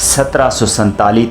1747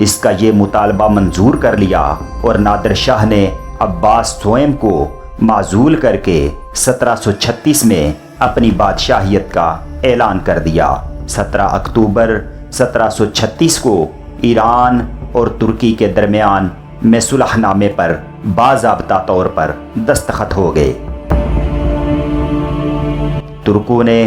اس کا یہ مطالبہ منظور کر لیا اور نادر شاہ نے عباس سوئم کو معزول کر کے 1736 میں اپنی بادشاہیت کا اعلان کر دیا۔ 17 اکتوبر 1736 کو ایران اور ترکی کے درمیان میں صلح نامے پر باضابطہ طور پر دستخط ہو گئے۔ ترکوں نے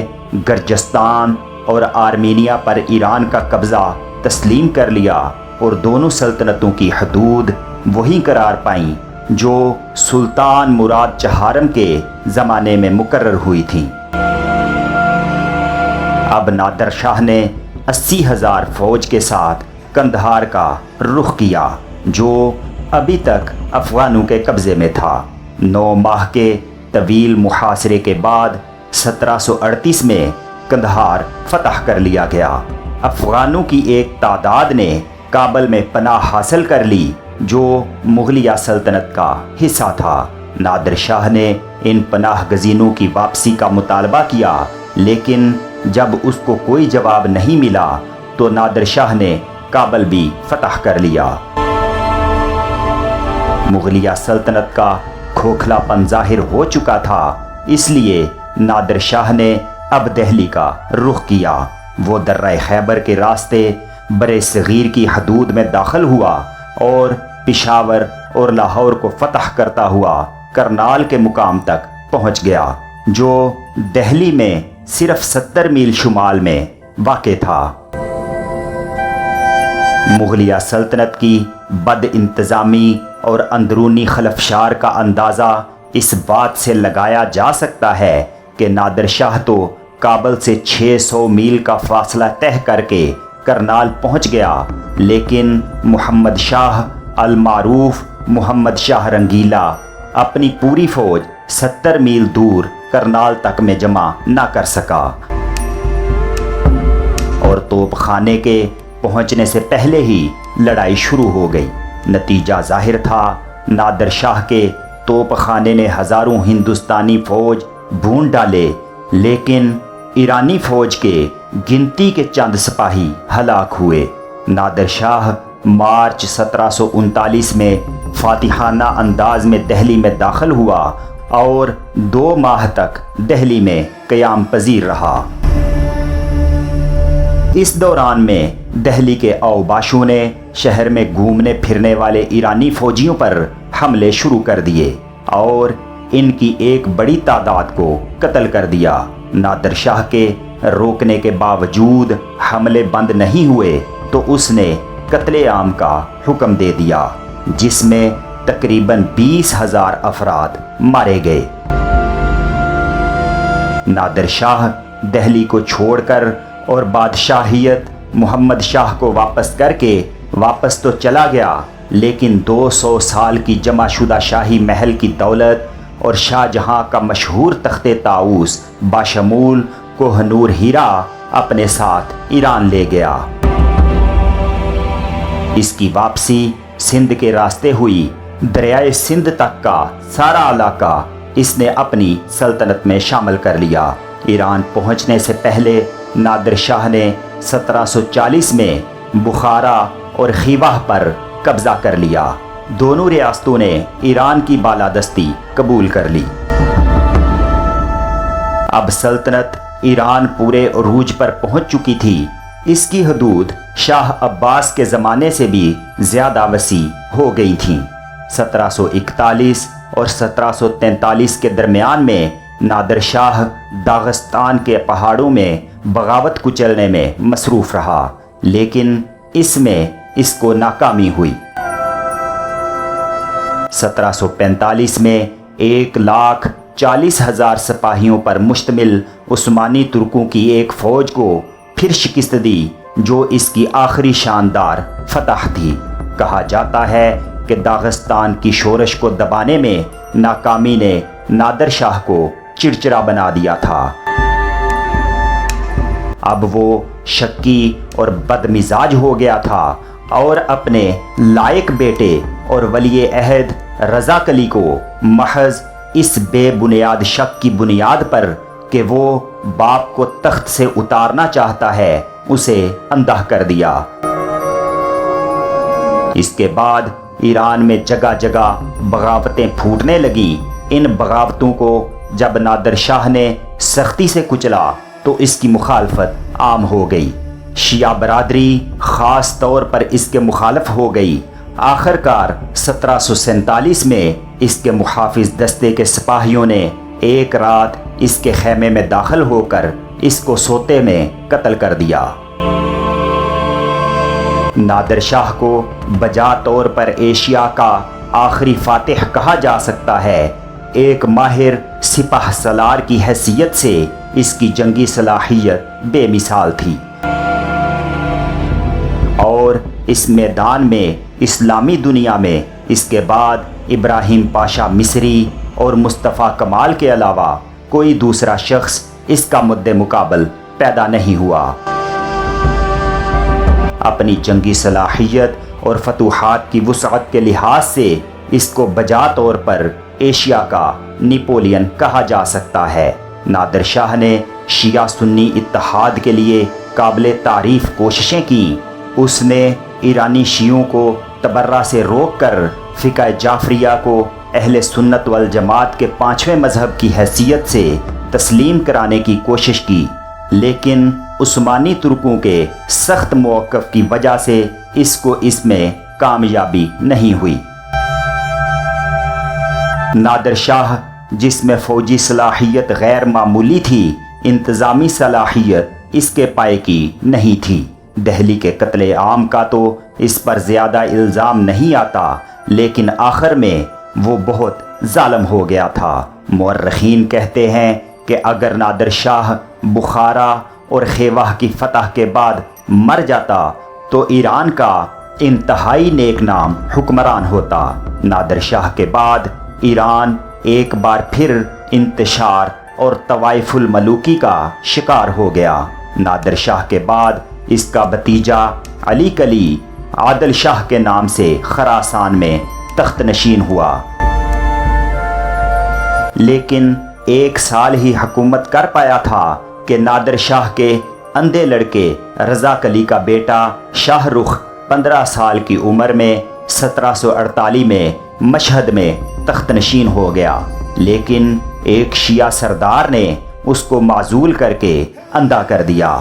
گرجستان اور آرمینیا پر ایران کا قبضہ تسلیم کر لیا اور دونوں سلطنتوں کی حدود وہی قرار پائیں جو سلطان مراد چہارم کے زمانے میں مقرر ہوئی تھیں۔ اب نادر شاہ نے 80,000 فوج کے ساتھ قندھار کا رخ کیا جو ابھی تک افغانوں کے قبضے میں تھا۔ 9 ماہ کے طویل محاصرے کے بعد 1738 میں قندھار فتح کر لیا گیا۔ افغانوں کی ایک تعداد نے کابل میں پناہ حاصل کر لی جو مغلیہ سلطنت کا حصہ تھا۔ نادر شاہ نے ان پناہ گزینوں کی واپسی کا مطالبہ کیا، لیکن جب اس کو کوئی جواب نہیں ملا تو نادر شاہ نے کابل بھی فتح کر لیا۔ مغلیہ سلطنت کا کھوکھلا پن ظاہر ہو چکا تھا، اس لیے نادر شاہ نے اب دہلی کا رخ کیا۔ وہ درہ خیبر کے راستے برِ صغیر کی حدود میں داخل ہوا اور پشاور اور لاہور کو فتح کرتا ہوا کرنال کے مقام تک پہنچ گیا جو دہلی میں صرف 70 میل شمال میں واقع تھا۔ مغلیہ سلطنت کی بد انتظامی اور اندرونی خلفشار کا اندازہ اس بات سے لگایا جا سکتا ہے کہ نادر شاہ تو کابل سے 600 میل کا فاصلہ طے کر کے کرنال پہنچ گیا، لیکن محمد شاہ المعروف محمد شاہ رنگیلا اپنی پوری فوج 70 میل دور کرنال تک میں جمع نہ کر سکا اور توپ خانے کے پہنچنے سے پہلے ہی لڑائی شروع ہو گئی۔ نتیجہ ظاہر تھا، نادر شاہ کے توپ خانے نے ہزاروں ہندوستانی فوج بھون ڈالے، لیکن ایرانی فوج کے گنتی کے چند سپاہی ہلاک ہوئے۔ نادر شاہ مارچ 1739 میں فاتحانہ انداز میں دہلی میں داخل ہوا اور 2 ماہ تک دہلی میں قیام پذیر رہا۔ اس دوران میں دہلی کے اوباشوں نے شہر میں گھومنے پھرنے والے ایرانی فوجیوں پر حملے شروع کر دیے اور ان کی ایک بڑی تعداد کو قتل کر دیا۔ نادر شاہ کے روکنے کے باوجود حملے بند نہیں ہوئے تو اس نے قتل عام کا حکم دے دیا، جس میں تقریباً 20,000 افراد مارے گئے۔ نادر شاہ دہلی کو چھوڑ کر اور بادشاہیت محمد شاہ کو واپس کر کے واپس تو چلا گیا، لیکن 200 سال کی جمع شدہ شاہی محل کی دولت اور شاہ جہاں کا مشہور تخت طاؤس باشمول کوہ نور ہیرا اپنے ساتھ ایران لے گیا۔ اس کی واپسی سندھ کے راستے ہوئی۔ دریائے سندھ تک کا سارا علاقہ اس نے اپنی سلطنت میں شامل کر لیا۔ ایران پہنچنے سے پہلے نادر شاہ نے 1740 میں بخارا اور خیوہ پر قبضہ کر لیا۔ دونوں ریاستوں نے ایران کی بالادستی قبول کر لی۔ اب سلطنت ایران پورے عروج پر پہنچ چکی تھی۔ اس کی حدود شاہ عباس کے زمانے سے بھی زیادہ وسیع ہو گئی تھیں۔ 1741 اور 1743 کے درمیان میں نادر شاہ داغستان کے پہاڑوں میں بغاوت کچلنے میں مصروف رہا، لیکن اس میں اس کو ناکامی ہوئی۔ 1745 میں 1,40,000 سپاہیوں پر مشتمل عثمانی ترکوں کی ایک فوج کو پھر شکست دی جو اس کی آخری شاندار فتح تھی۔ کہا جاتا ہے کہ داغستان کی شورش کو دبانے میں ناکامی نے نادر شاہ کو چڑچڑا بنا دیا تھا۔ اب وہ شکی اور بد مزاج ہو گیا تھا اور اپنے لائق بیٹے اور ولی عہد رضا کلی کو محض اس بے بنیاد شک کی بنیاد پر کہ وہ باپ کو تخت سے اتارنا چاہتا ہے اسے اندھا کر دیا۔ اس کے بعد ایران میں جگہ جگہ بغاوتیں پھوٹنے لگیں۔ ان بغاوتوں کو جب نادر شاہ نے سختی سے کچلا تو اس کی مخالفت عام ہو گئی۔ شیعہ برادری خاص طور پر اس کے مخالف ہو گئی۔ آخرکار 1747 میں اس کے محافظ دستے کے سپاہیوں نے ایک رات اس کے خیمے میں داخل ہو کر اس کو سوتے میں قتل کر دیا۔ نادر شاہ کو بجا طور پر ایشیا کا آخری فاتح کہا جا سکتا ہے۔ ایک ماہر سپہ سالار کی حیثیت سے اس کی جنگی صلاحیت بے مثال تھی، اور اس میدان میں اسلامی دنیا میں اس کے بعد ابراہیم پاشا مصری اور مصطفیٰ کمال کے علاوہ کوئی دوسرا شخص اس کا مد مقابل پیدا نہیں ہوا۔ اپنی جنگی صلاحیت اور فتوحات کی وسعت کے لحاظ سے اس کو بجا طور پر ایشیا کا نیپولین کہا جا سکتا ہے۔ نادر شاہ نے شیعہ سنی اتحاد کے لیے قابل تعریف کوششیں کیں۔ اس نے ایرانی شیعوں کو تبرہ سے روک کر فقہ جعفریہ کو اہل سنت والجماعت کے 5ویں مذہب کی حیثیت سے تسلیم کرانے کی کوشش کی، لیکن عثمانی ترکوں کے سخت موقف کی وجہ سے اس کو اس میں کامیابی نہیں ہوئی۔ نادر شاہ، جس میں فوجی صلاحیت غیر معمولی تھی، انتظامی صلاحیت اس کے پائے کی نہیں تھی۔ دہلی کے قتل عام کا تو اس پر زیادہ الزام نہیں آتا، لیکن آخر میں وہ بہت ظالم ہو گیا تھا۔ مورخین کہتے ہیں کہ اگر نادر شاہ بخارا اور خیوہ کی فتح کے بعد مر جاتا تو ایران کا انتہائی نیک نام حکمران ہوتا۔ نادر شاہ کے بعد ایران ایک بار پھر انتشار اور طوائف الملوکی کا شکار ہو گیا۔ نادر شاہ کے بعد اس کا بھتیجا علی کلی عادل شاہ کے نام سے خراسان میں تخت نشین ہوا، لیکن 1 سال ہی حکومت کر پایا تھا کہ نادر شاہ کے اندھے لڑکے رضا کلی کا بیٹا شاہ رخ 15 سال کی عمر میں 1748 میں مشہد میں تخت نشین ہو گیا، لیکن ایک شیعہ سردار نے اس کو معزول کر کے اندھا کر دیا۔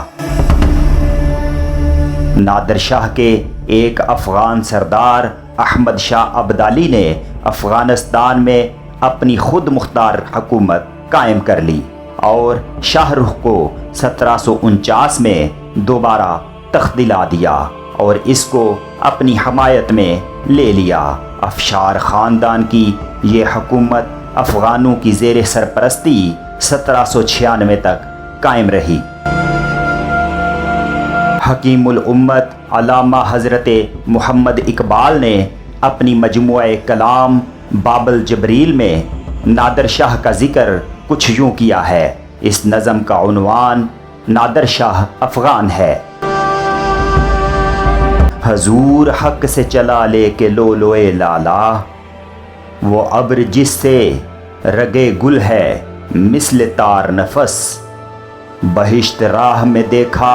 نادر شاہ کے ایک افغان سردار احمد شاہ ابدالی نے افغانستان میں اپنی خود مختار حکومت قائم کر لی اور شاہ رخ کو 1749 میں دوبارہ تخت دلا دیا اور اس کو اپنی حمایت میں لے لیا۔ افشار خاندان کی یہ حکومت افغانوں کی زیر سرپرستی 1796 تک قائم رہی۔ حکیم الامت علامہ حضرت محمد اقبال نے اپنی مجموعہ کلام باب الجبریل میں نادر شاہ کا ذکر کچھ یوں کیا ہے۔ اس نظم کا عنوان نادر شاہ افغان ہے۔ حضور حق سے چلا لے کے لولوئے لالا، وہ ابر جس سے رگے گل ہے مثل تار نفس، بہشت راہ میں دیکھا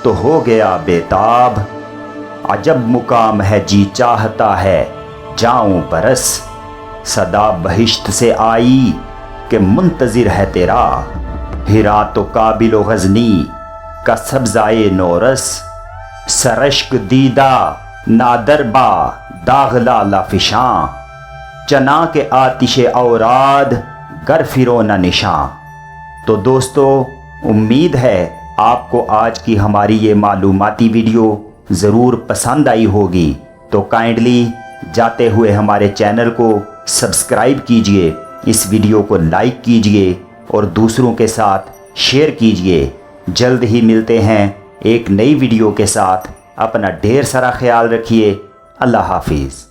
تو ہو گیا بےتاب، عجب مقام ہے جی چاہتا ہے جاؤں برس، صدا بہشت سے آئی کہ منتظر ہے تیرا، ہرا تو قابل و غزنی کا سبزائے نورس، سرشک دیدہ نادر با داغ لالا فشاں، چنا کے آتش اوراد گر فرو نہ نشاں۔ تو دوستو، امید ہے آپ کو آج کی ہماری یہ معلوماتی ویڈیو ضرور پسند آئی ہوگی، تو کائنڈلی جاتے ہوئے ہمارے چینل کو سبسکرائب کیجئے، اس ویڈیو کو لائک کیجئے اور دوسروں کے ساتھ شیئر کیجئے۔ جلد ہی ملتے ہیں ایک نئی ویڈیو کے ساتھ۔ اپنا ڈھیر سارا خیال رکھیے۔ اللہ حافظ۔